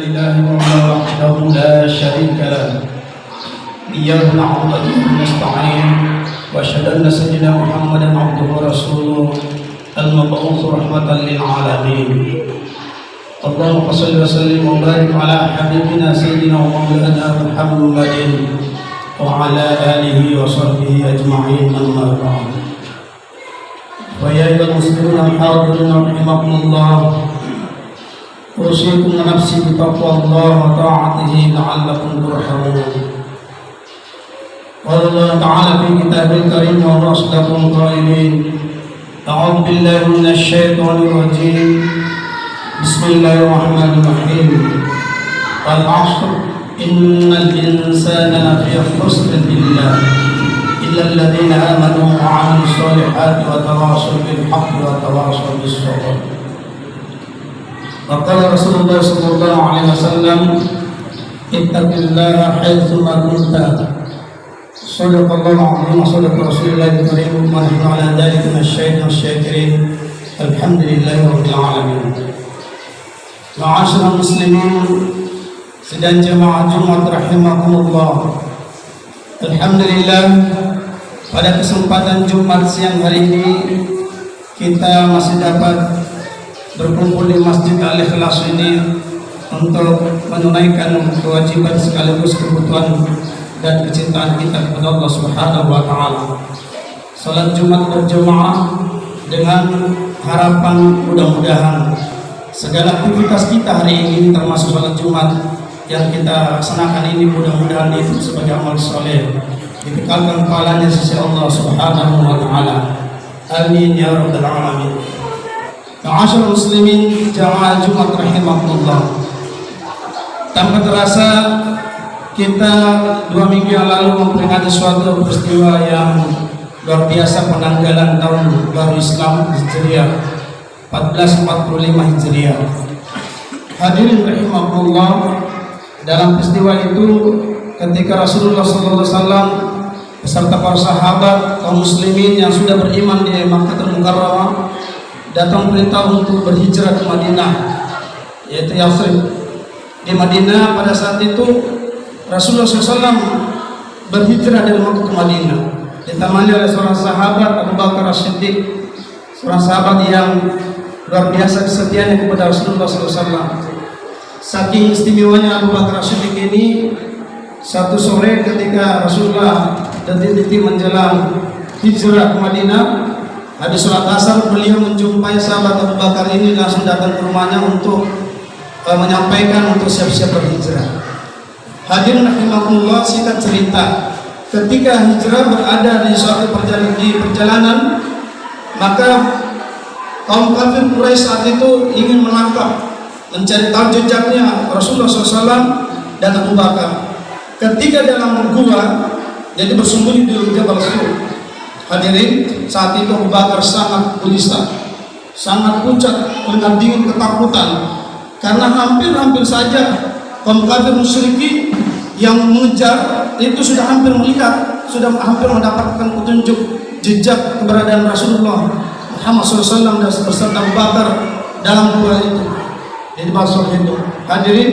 لله وحده لا شريك له إياه نعبد وإياه نستعين وأشهد أن سيدنا محمدا عبده ورسوله المبعوث رحمة للعالمين اللهم صل وسلم وبارك على حبيبنا سيدنا ومولانا محمد وعلى آله وصحبه أجمعين أما بعد فيا أيها المسلمون الحاضرين رحمكم الله أوصيكم ونفسي بتقوى الله وطاعته لعلكم ترحمون قال الله تعالى في كتابه الكريم وهو أصدق القائلين أعوذ بالله من الشيطان الرجيم بسم الله الرحمن الرحيم والعصر إن الإنسان لفي خسر إلا الذين آمنوا وعملوا الصالحات وتواصوا بالحق وتواصوا بالصبر وقال رسول الله صلى الله عليه وسلم اتق الله حيثما كنت صدق الله العظيم وصدق رسول الله الكريم ونحن على ذلك من الشهيد والشاكرين الحمد لله رب العالمين. Ma'asyiral muslimin sedang jemaah Jumat rahimakumullah. Alhamdulillah pada kesempatan Jumat siang hari ini kita masih dapat berkumpul di Masjid Al-Ikhlas ini untuk menunaikan kewajiban sekaligus kebutuhan dan kecintaan kita kepada Allah Subhanahu wa taala. Salat Jumat berjemaah dengan harapan mudah-mudahan segala aktivitas kita hari ini termasuk salat Jumat yang kita laksanakan ini mudah-mudahan itu sebagai amal soleh dikekalkan pahalanya sisi Allah Subhanahu wa taala. Amin ya rabbal alamin. Ma'asyiral muslimin jamaah Jumat rahimakumullah. Tanpa terasa kita 2 minggu yang lalu memperingati suatu peristiwa yang luar biasa, penanggalan tahun baru Islam Hijriah 1445 Hijriah. Hadirin rahimakumullah, dalam peristiwa itu ketika Rasulullah SAW beserta para sahabat kaum muslimin yang sudah beriman di Makkahul Mukarramah datang perintah untuk berhijrah ke Madinah, yaitu Yathrib. Di Madinah pada saat itu Rasulullah SAW berhijrah dari Makkah ke Madinah, ditemani oleh seorang sahabat Abu Bakar As-Siddiq, seorang sahabat yang luar biasa kesetiaannya kepada Rasulullah SAW. Saking istimewanya Abu Bakar As-Siddiq ini, satu sore ketika Rasulullah detik-detik menjelang hijrah ke Madinah, habis sholat asar beliau menjumpai sahabat Abu Bakar ini, langsung datang ke rumahnya untuk menyampaikan untuk siap-siap berhijrah. Hadirin rahimakumullah, singkat cerita, ketika hijrah berada di suatu perjalanan, maka kaum kafir Quraisy saat itu ingin menangkap, mencari tahu jejaknya Rasulullah SAW dan Abu Bakar. Ketika dalam gua, jadi bersembunyi di Jabal Sur. Hadirin, saat itu Abu Bakar sangat gelisah, sangat pucat, dengan dingin ketakutan, karena hampir saja kaum kafir musyrikin yang mengejar itu sudah hampir melihat, sudah hampir mendapatkan petunjuk jejak keberadaan Rasulullah Muhammad SAW dan beserta Abu Bakar dalam gua itu, jadi masuk itu. Hadirin,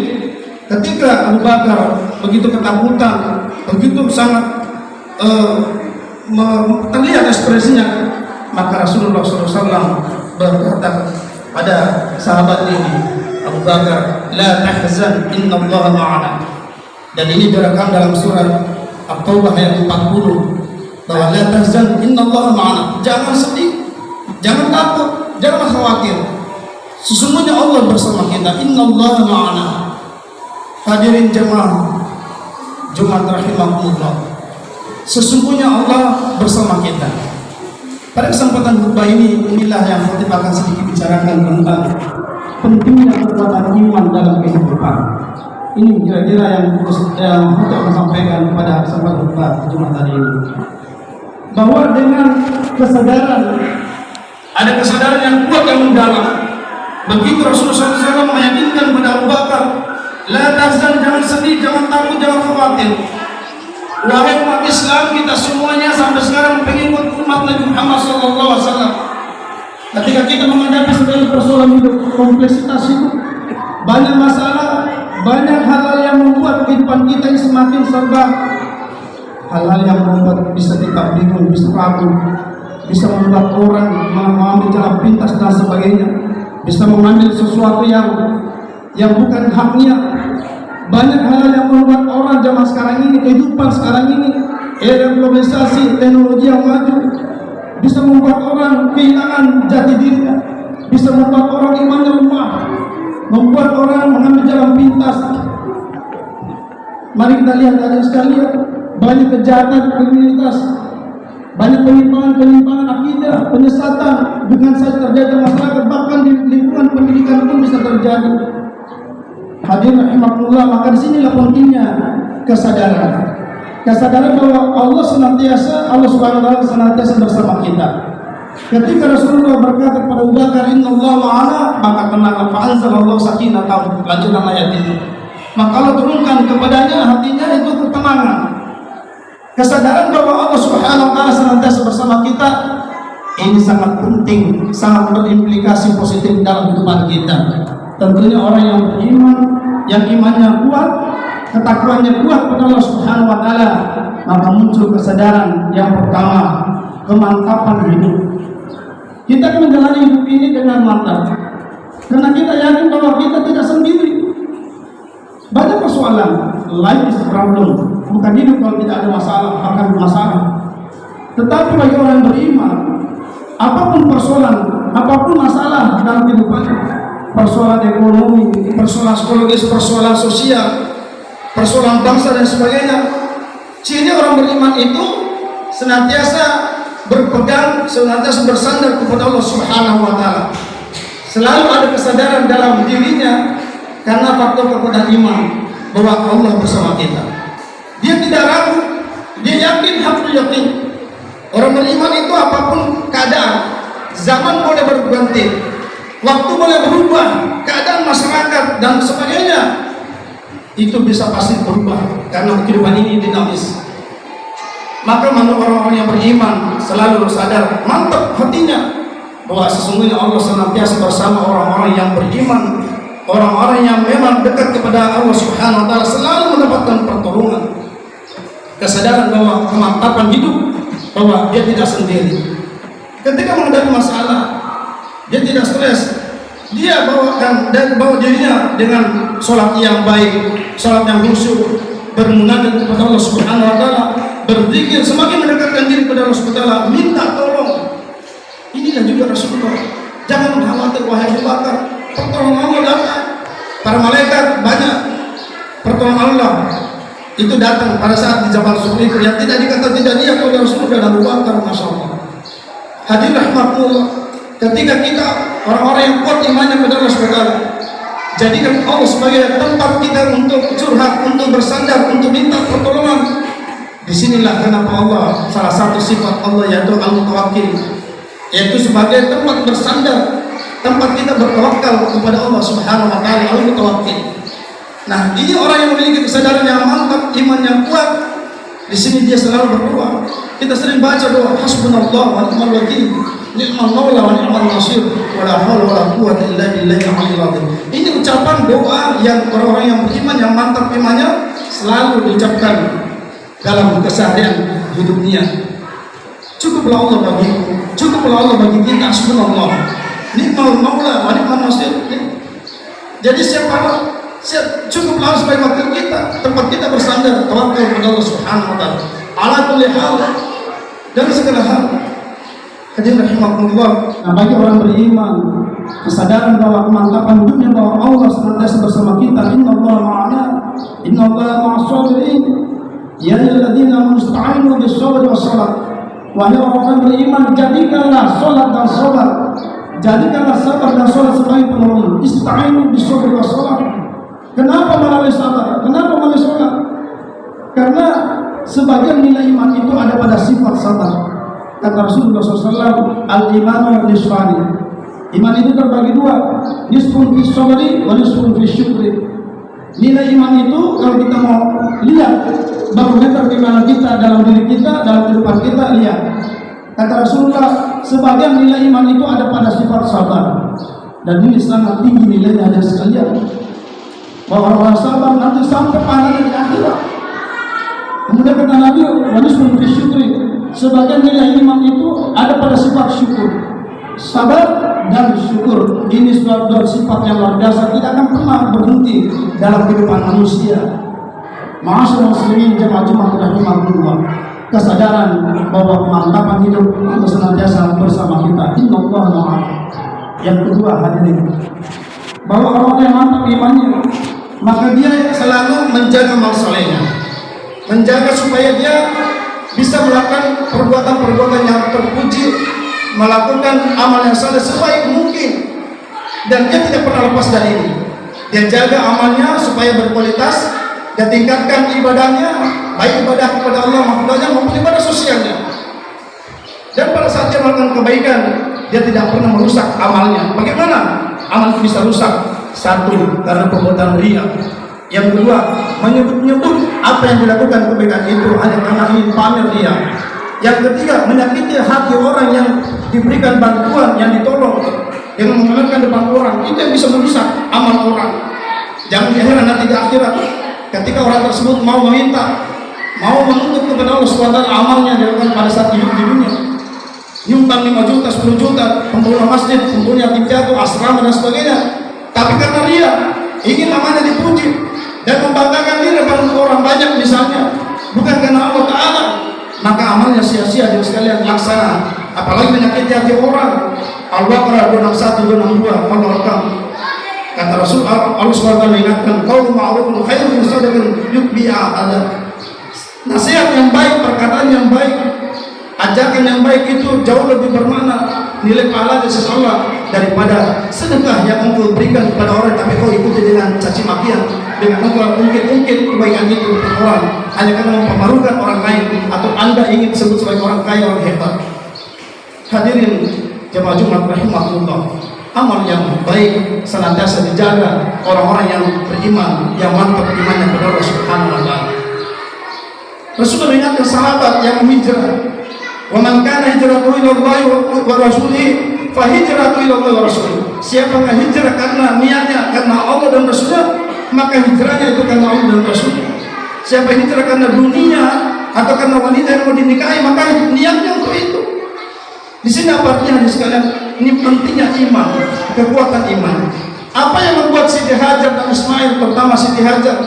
ketika Abu Bakar begitu ketakutan, begitu sangat terlihat ekspresinya, maka Rasulullah SAW berkata pada sahabat ini, Abu Bakar, la tahzan, innallaha ma'ana. Dan ini direkam dalam surat At-Taubah ayat 40, bahwa la tahzan, innallaha ma'ana. Jangan sedih, jangan takut, jangan khawatir, sesungguhnya Allah bersama kita. Innallaha ma'ana. Hadirin jemaah Jumat rahimakumullah, sesungguhnya Allah bersama kita. Pada kesempatan khutbah ini, inilah yang kita akan sedikit bicarakan tentang pentingnya kekuatan iman dalam kehidupan. Ini kira-kira yang kita akan sampaikan pada kesempatan khutbah Jumat hari ini. Bahwa dengan kesadaran, ada kesadaran yang kuat yang mendalam. Begitu Rasulullah SAW meyakinkan kepada Abu Bakar, la tahzan, jangan sedih, jangan takut, jangan khawatir. Wahai umat Islam, kita semuanya sampai sekarang pengikut umat Nabi Muhammad SAW. Ketika kita menghadapi segala persoalan hidup, kompleksitas hidup, banyak masalah, Banyak hal-hal yang membuat kehidupan kita ini semakin serba, hal-hal yang membuat bisa kita bingung, bisa ragu, bisa membuat orang mengambil jalan pintas dan sebagainya, bisa mengambil sesuatu yang bukan haknya. Banyak hal yang membuat orang zaman sekarang ini, kehidupan sekarang ini, era globalisasi, teknologi yang maju, bisa membuat orang kehilangan jati dirinya, bisa membuat orang imannya lemah, membuat orang mengambil jalan pintas. Mari kita lihat ada sekalian, banyak kejahatan kriminalitas, banyak penyimpangan akidah, penyesatan dengan saja terjadi masyarakat, bahkan di lingkungan pendidikan pun bisa terjadi. Hadirin rahimakumullah, maka di sinilah pentingnya kesadaran bahwa Allah Subhanahu wa taala senantiasa bersama kita. Ketika Rasulullah berkata kepada Abu Bakar, "Innallaha ma'ana," maka tenanglah, fa anzalallahu sakinatahu, lanjutan ayat itu. Maka Allah turunkan kepadanya hatinya itu ketenangan. Kesadaran bahwa Allah Subhanahu wa taala senantiasa bersama kita ini sangat penting, sangat berimplikasi positif dalam kehidupan kita. Tentunya orang yang beriman, yang imannya kuat, ketakwaannya kuat kepada Allah Subhanahu wa taala, maka muncul kesadaran yang pertama, kemantapan hidup. Kita menjalani hidup ini dengan mantap, karena kita yakin bahwa kita tidak sendiri. Banyak persoalan, life is problem, bukan hidup kalau tidak ada masalah, akan masalah. Tetapi bagi orang yang beriman, apapun persoalan, apapun masalah dalam kehidupannya, persoalan ekonomi, persoalan psikologis, persoalan sosial, persoalan bangsa dan sebagainya, ciri orang beriman itu senantiasa berpegang, senantiasa bersandar kepada Allah Subhanahu wa taala. Selalu ada kesadaran dalam dirinya karena faktor kepada iman bahwa Allah bersama kita. Dia tidak ragu, dia yakin, hakul yakin. Orang beriman itu apapun keadaan, zaman boleh berganti, waktu boleh berubah, keadaan masyarakat dan sebagainya, itu bisa pasti berubah karena kehidupan ini dinamis. Maka orang-orang yang beriman selalu sadar, mantap hatinya bahwa sesungguhnya Allah senantiasa bersama orang-orang yang beriman, orang-orang yang memang dekat kepada Allah Subhanahu wa taala, selalu mendapatkan pertolongan. Kesadaran bahwa kemantapan hidup, bahwa dia tidak sendiri. Ketika menghadapi masalah, dia tidak stres. Dia bawa dirinya dengan sholat yang baik, sholat yang khusyuk, bermunajat kepada Allah Subhanahu wa taala, berzikir, semakin mendekatkan diri kepada Allah Subhanahu wa taala, minta tolong. Inilah juga Rasulullah. Jangan khawatir wahai Abu Bakar, pertolongan Allah datang. Para malaikat banyak, pertolongan Allah itu datang pada saat di Jabal Sur itu yang tidak dikata tidak dia oleh Rasulullah dan Abu Bakar, masya Allah. Hadirin rahmatullah, ketika kita orang-orang yang kuat imannya kepada Allah Subhanahu wa taala, jadikan Allah sebagai tempat kita untuk curhat, untuk bersandar, untuk minta pertolongan. Disinilah kenapa Allah, salah satu sifat Allah yaitu al-mutawakkil, yaitu sebagai tempat bersandar, tempat kita bertawakal kepada Allah Subhanahu wa taala, al-mutawakkil. Nah, ini orang yang memiliki kesadaran yang mantap, iman yang kuat. Di sini dia selalu berdoa. Kita sering baca doa hasbunallah wa ni'mal wakil, ni'mal maula wa ni'mal nasir, wa la haula wa la quwwata illa billahil aliyyil azim. Ini ucapan doa yang orang-orang yang beriman, yang mantap imannya, selalu diucapkan dalam keseharian hidupnya. Cukuplah Allah bagiku, cukuplah Allah bagi kita, hasbunallah, ni'mal maula wa ni'mal nasir. Jadi cukuplah sebagai wakil kita, tempat kita bersandar, tawakal kepada Allah Subhanahu wa taala ala kulli hal, dan segala hal. Hadirin rahimakumullah. Nah, bagi orang beriman, kesadaran bahwa kemantapan hidupnya bahwa Allah senantiasa bersama kita. Innallaha ma'ana, innallaha ma'as sabirin, ya ayyuhalladzina amanu ista'inu bis-sabri was-shalah. Wahai orang beriman, jadikanlah salat dan sabar, jadikanlah sabar dan salat sebagai penolong. Ista'inu bis-sabri was-shalah. Kenapa melalui sabar? Kenapa melalui salat? Karena sebagian nilai iman itu ada pada sifat sabar. Kata Rasulullah SAW, al-imanu nisfani. Iman itu terbagi dua, nisfun fi sabri wa nisfun fi syukri. Nilai iman itu kalau kita mau lihat barometer iman kita dalam diri kita, dalam kehidupan kita, lihat. Kata Rasulullah, sebagian nilai iman itu ada pada sifat sabar, dan ini sangat tinggi nilainya ada sekalian. bahwa orang sabar nanti sampai pahala di akhirat. Kemudian kata Nabi, wanisbun fi syukri, sebagian nilai iman itu ada pada sifat syukur. Sabar dan syukur ini dua sifat yang luar biasa, tidak akan pernah berhenti dalam kehidupan manusia. Ma'asyiral muslimin jamaah Jumat rahimakumullah, kesadaran bahwa kemantapan hidup itu senantiasa bersama kita. Innallaha ma'ana. Yang kedua, hadirin, bahwa orang yang mantap imannya, maka dia selalu menjaga amal solehnya, menjaga supaya dia bisa melakukan perbuatan-perbuatan yang terpuji, melakukan amal yang saleh sebaik mungkin, dan dia tidak pernah lepas dari ini. Dia jaga amalnya supaya berkualitas, dia tingkatkan ibadahnya, baik ibadah kepada Allah maupun ibadah sosialnya. Dan pada saat dia melakukan kebaikan, dia tidak pernah merusak amalnya. Bagaimana amal itu bisa rusak? Satu, karena perbuatan riya. Yang kedua, menyebut-nyebut apa yang dilakukan kebaikan itu hanya karena ingin pamer dia. Yang ketiga, menyakiti hati orang yang diberikan bantuan, yang ditolong, dengan mengamalkan depan orang. Itu yang bisa merusak amal orang. Jangan diheran nanti di akhirat, ketika orang tersebut mau meminta, mau menuntut kepada Allah SWT amalnya dilakukan pada saat hidup di dunia, nyumbang 5 juta, 10 juta, pembangunan masjid, pembangunan yatim piatu, asrama dan sebagainya, tapi karena dia ingin namanya dipuji dan membanggakan diri depan orang banyak misalnya, bukan karena Allah Ta'ala, maka amalnya sia-sia. Jadi sekalian laksana, apalagi menyakiti hati orang. Al-Baqarah 261 262 Allah rekam. Kata Rasul Allah SWT mengingatkan, qaulun ma'rufun khairun min sadaqatin yutbi'a adha. Nasihat yang baik, perkataan yang baik, ajakan yang baik itu jauh lebih bermakna, nilai pahala dari sisi Allah daripada sedekah yang engkau berikan kepada orang tapi kau ikuti dengan caci makian, dengan engkau ungkit-ungkit kebaikan itu untuk orang hanya karena mempermalukan orang lain, atau anda ingin disebut sebagai orang kaya, orang hebat. Hadirin jemaah Jumat rahimahullah, amal yang baik senantiasa dijaga orang-orang yang beriman, yang mantap imannya kepada Allah Subhanahu wa taala. Rasulullah mengingatkan sahabat yang hijrah, wa man kana hijratuhu ila Allah wa rasulihi fa hijratuhu ila Allah wa rasulihi. Siapa yang hijrah karena niatnya karena Allah dan Rasulnya, maka hijrahnya itu karena Allah dan Rasulnya. Siapa yang hijrah karena dunia atau karena wanita yang mau dinikahi, maka niatnya untuk itu. Di sini apa artinya sekalian? Ini pentingnya iman, kekuatan iman. Apa yang membuat Siti Hajar dan Ismail, terutama Siti Hajar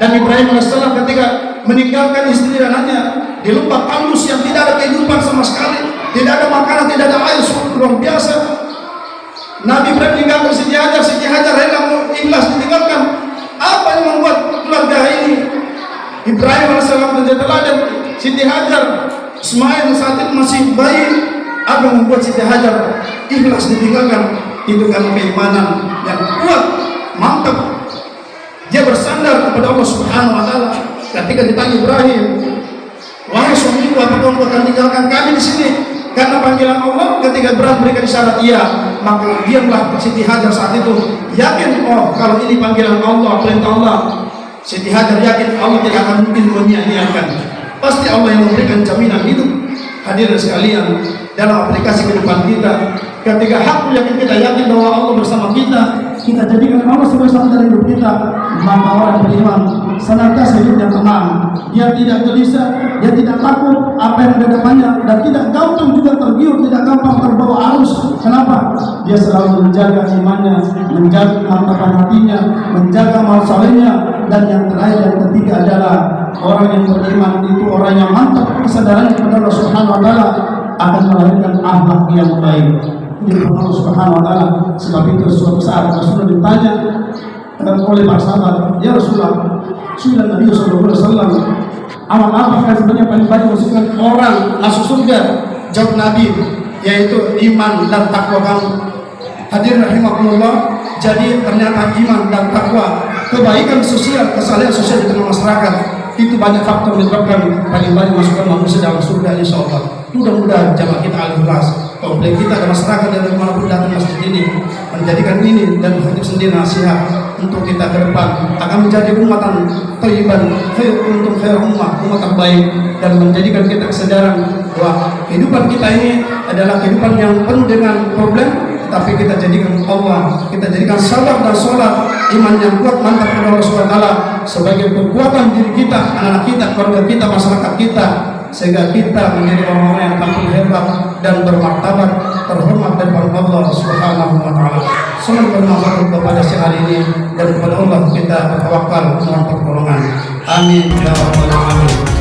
dan Ibrahim AS ketika meninggalkan istri dan anaknya di lembah tandus yang tidak ada kehidupan sama sekali, tidak ada makanan, tidak ada air, luar biasa. Nabi Ibrahim meninggalkan Siti Hajar rela ikhlas ditinggalkan. Apa yang membuat keluarga ini Ibrahim AS menjadi teladan, Siti Hajar, Ismail saat itu masih bayi? Apa yang membuat Siti Hajar ikhlas ditinggalkan? Itu karena keimanan yang kuat, mantap. Dia bersandar kepada Allah Subhanahu wa taala. Ketika ditanya Ibrahim, wahai suamiku, apakah engkau akan tinggalkan kami di sini karena panggilan Allah? Ketika Ibrahim berikan isyarat iya, maka diamlah Siti Hajar saat itu yakin, oh kalau ini panggilan Allah, perintah Allah. Siti Hajar yakin Allah tidak akan mungkin menyia-nyiakan. Pasti Allah yang memberikan jaminan hidup. Hadirin sekalian, dalam aplikasi kehidupan kita, ketika hakul yakin kita yakin bahwa Allah bersama kita, kita jadikan Allah sebagai standar hidup kita, maka orang beriman senantiasa hidupnya tenang, dia tidak gelisah, dia tidak takut apa yang ada depannya, dan tidak gampang juga tergiur, tidak gampang terbawa arus. Kenapa? Dia selalu menjaga imannya, menjaga kemantapan hatinya, menjaga amal salehnya. Dan yang terakhir, yang ketiga adalah orang yang beriman itu orang yang mantap kesadarannya kepada Allah Subhanahu wa taala akan melahirkan akhlak yang baik di Allah Subhanahu wa taala. Sebab itu suatu saat Rasulullah ditanya oleh para sahabat, ya Rasulullah, sudah Nabi sallallahu alaihi wasallam, amal apa yang sebenarnya paling banyak masukkan orang masuk surga? Jawab Nabi, yaitu iman dan takwa kamu. Hadirin rahimakumullah, jadi ternyata iman dan takwa, kebaikan sosial, kesalahan sosial di tengah masyarakat, itu banyak faktor menyebabkan paling banyak masukkan manusia dalam surga insyaallah. Mudah-mudahan jamaah kita Al-Ikhlas, komplek kita dan masyarakat yang dimanapun datang masjid ini, menjadikan ini dan hidup sendiri nasihat untuk kita ke depan akan menjadi umatan thayyiban, untuk khair umat terbaik, dan menjadikan kita kesadaran bahwa kehidupan kita ini adalah kehidupan yang penuh dengan problem, tapi kita jadikan Allah, kita jadikan sabar dan sholat, iman yang kuat, mantap kepada Allah SWT sebagai kekuatan diri kita, anak-anak kita, keluarga kita, masyarakat kita, sehingga kita menjadi orang-orang yang tampil hebat dan bermartabat, terhormat dari Allah Subhanahu wa taala. Semoga bermanfaat kepada siang hari ini dan kepada Allah kita bertawakal mohon pertolongan. Amin ya rabbal alamin.